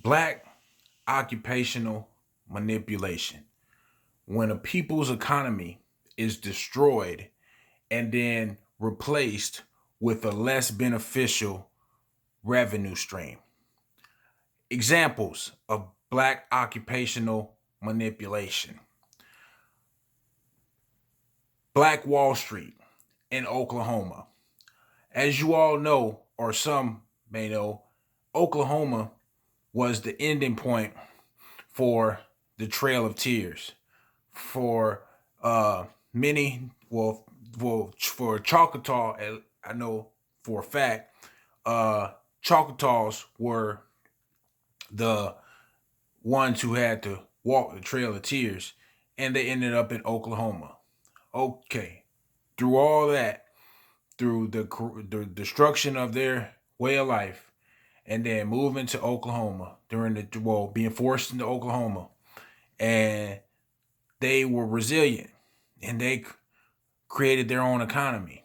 Black occupational manipulation. When a people's economy is destroyed and then replaced with a less beneficial revenue stream. Examples of black occupational manipulation. Black Wall Street in Oklahoma. As you all know, or some may know, Oklahoma was the ending point for the Trail of Tears. For many, for Choctaw, I know for a fact, Choctaws were the ones who had to walk the Trail of Tears, and they ended up in Oklahoma. Okay, through all that, through the destruction of their way of life, and then moving to Oklahoma during being forced into Oklahoma, and they were resilient, and they created their own economy.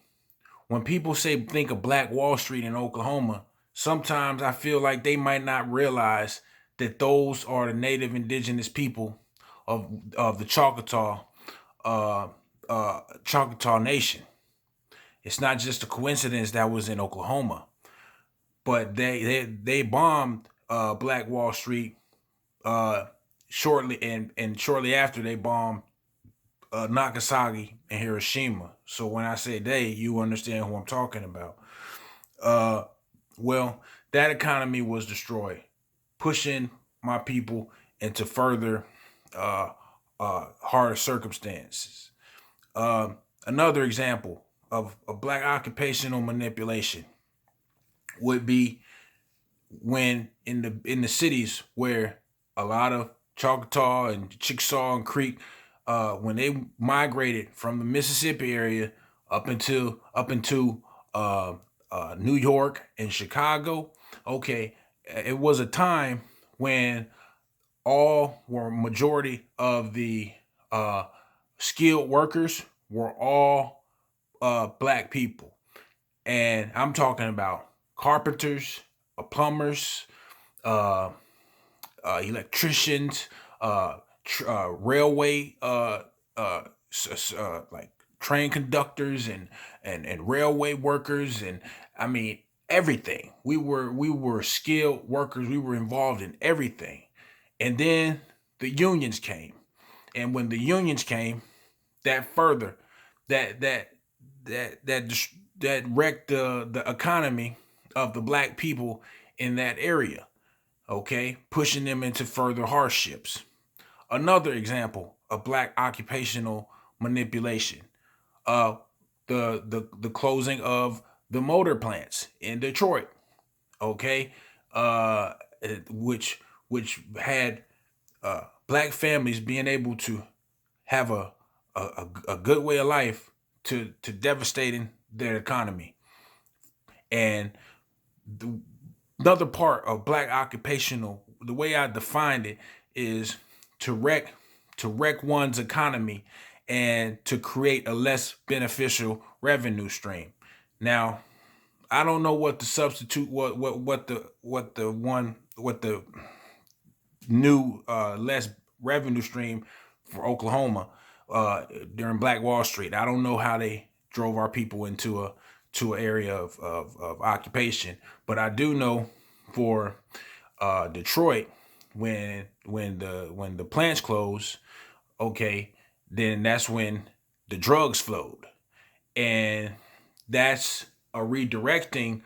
When people say think of Black Wall Street in Oklahoma, sometimes I feel like they might not realize that those are the native indigenous people of the uh, Choctaw Nation. It's not just a coincidence that was in Oklahoma, but they bombed Black Wall Street uh, shortly, and shortly after they bombed Nagasaki and Hiroshima. So when I say they, you understand who I'm talking about. Uh, well, that economy was destroyed, pushing my people into further uh, harder circumstances. Another example of black occupational manipulation would be when in the cities where a lot of Choctaw and Chickasaw and Creek, when they migrated from the Mississippi area up into New York and Chicago. Okay, it was a time when all were majority of the uh, skilled workers were all black people, and I'm talking about carpenters, plumbers, uh, electricians, railway, like train conductors and railway workers, and I mean everything. We were skilled workers. We were involved in everything, and then the unions came, and when the unions came, that further that that that wrecked the economy of the black people in that area, okay, pushing them into further hardships. Another example of black occupational manipulation, uh, the closing of the motor plants in Detroit, okay, uh, which had black families being able to have a good way of life to devastating their economy. And the, another part of black occupational, the way I defined it, is to wreck to wreck one's economy and to create a less beneficial revenue stream. Now, I don't know what the substitute what the new less revenue stream for Oklahoma during Black Wall Street. I don't know how they drove our people into a to an area of occupation, but I do know for Detroit, when the plants closed, okay, then that's when the drugs flowed, and that's a redirecting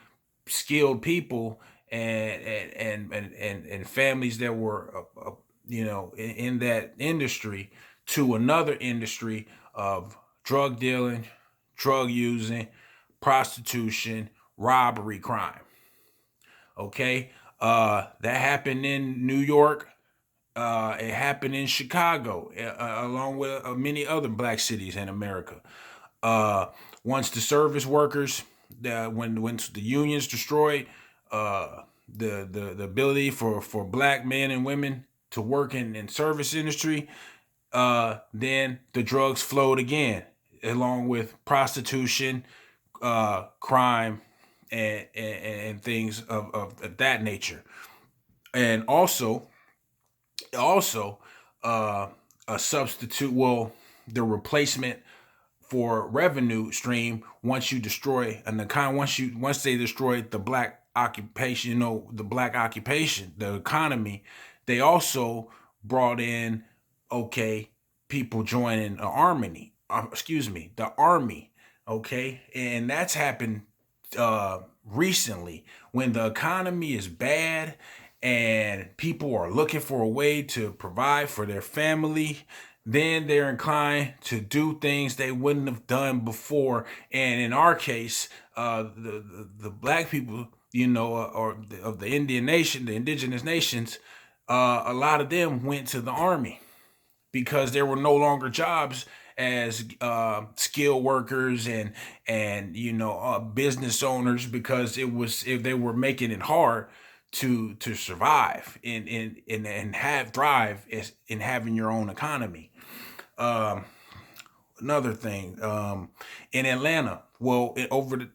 skilled people and families that were in that industry to another industry of drug dealing, drug using, prostitution, robbery, crime. Okay, that happened in New York. It happened in Chicago, along with many other black cities in America. Uh, Once the service workers, when the unions destroyed the ability for black men and women to work in service industry, then the drugs flowed again, along with prostitution, crime, and things of that nature. And also a substitute, well, the replacement for revenue stream once you destroy an economy, once they destroy the black occupation, the black occupation, the economy, they also brought in, okay, people joining the army, the army, okay, and that's happened recently when the economy is bad and people are looking for a way to provide for their family. Then they're inclined to do things they wouldn't have done before. And in our case, the black people, of the Indian nation, the indigenous nations, a lot of them went to the army because there were no longer jobs as skilled workers and business owners, because it was, if they were making it hard to survive and have thrive in having your own economy. Um, Another thing, in Atlanta, well,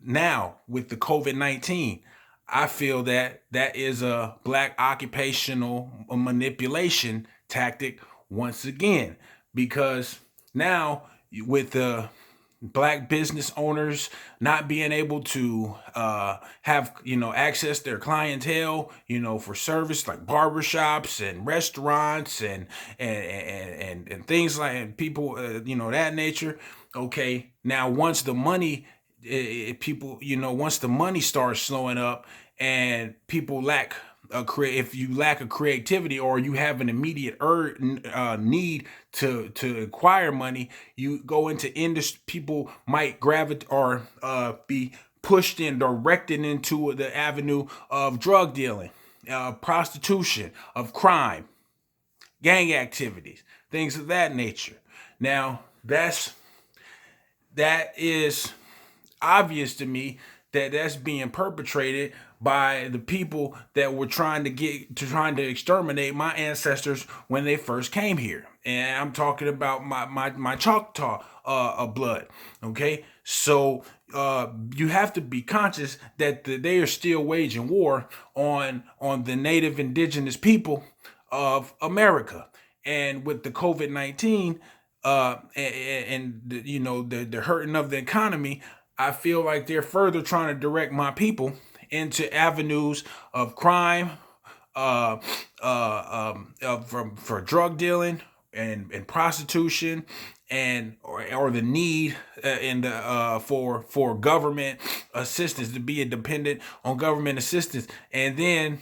now with the COVID-19, I feel that that is a black occupational manipulation tactic once again, because now with the black business owners not being able to have access their clientele, for service like barbershops and restaurants and things like, and people, that nature. Okay, now once the money, people, once the money starts slowing up and people lack if you lack a creativity, or you have an immediate need to acquire money, you go into industry. People might gravitate or be pushed and directed into the avenue of drug dealing, prostitution, of crime, gang activities, things of that nature. Now that is obvious to me that that's being perpetrated by the people that were trying to exterminate my ancestors when they first came here. And I'm talking about my Choctaw blood. Okay, so you have to be conscious that they are still waging war on the native indigenous people of America. And with the COVID-19 and the hurting of the economy, I feel like they're further trying to direct my people into avenues of crime, from for drug dealing and prostitution, and or the need in the for government assistance, to be dependent on government assistance. And then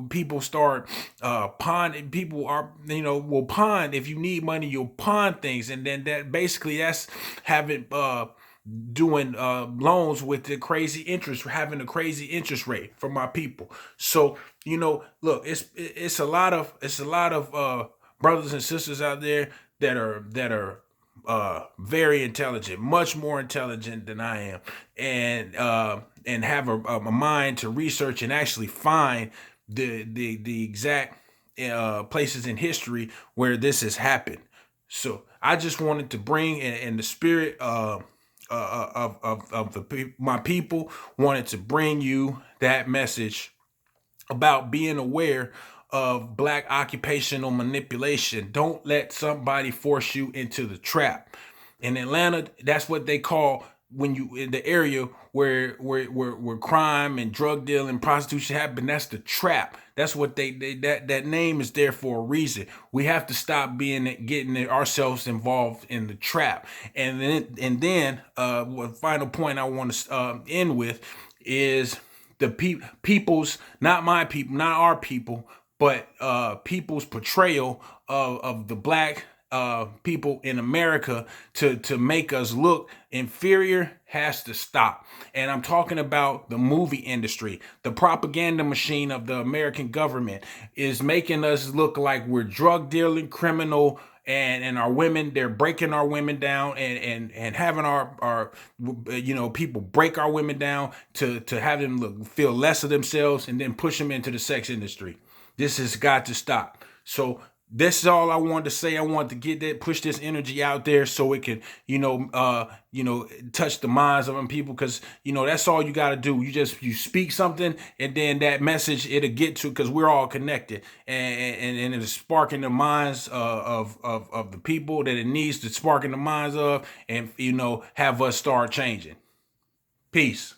people start pawning. People are, will pawn. If you need money, you'll pawn things, and then that's having doing loans with the crazy interest, having a crazy interest rate for my people. So look, it's a lot of brothers and sisters out there that are very intelligent, much more intelligent than I am, and have a mind to research and actually find the exact places in history where this has happened. So I just wanted to bring in the spirit of my people, wanted to bring you that message about being aware of black occupational manipulation. Don't let somebody force you into the trap. In Atlanta, that's what they call, when you in the area where crime and drug dealing, prostitution happen. That's the trap. That's what that name is there for a reason. We have to stop getting ourselves involved in the trap. And then one final point I want to end with is the people's, not my people, not our people, but people's portrayal of the black people in America to make us look inferior has to stop. And I'm talking about the movie industry. The propaganda machine of the American government is making us look like we're drug dealing, criminal, and our women, they're breaking our women down and having our people break our women down to have them feel less of themselves, and then push them into the sex industry. This has got to stop. So This is all I wanted to say. I wanted to get that, push this energy out there so it can, touch the minds of them people. Because that's all you got to do. You speak something, and then that message it'll get to, because we're all connected, and it's sparking the minds of the people that it needs to spark in the minds of, and have us start changing. Peace.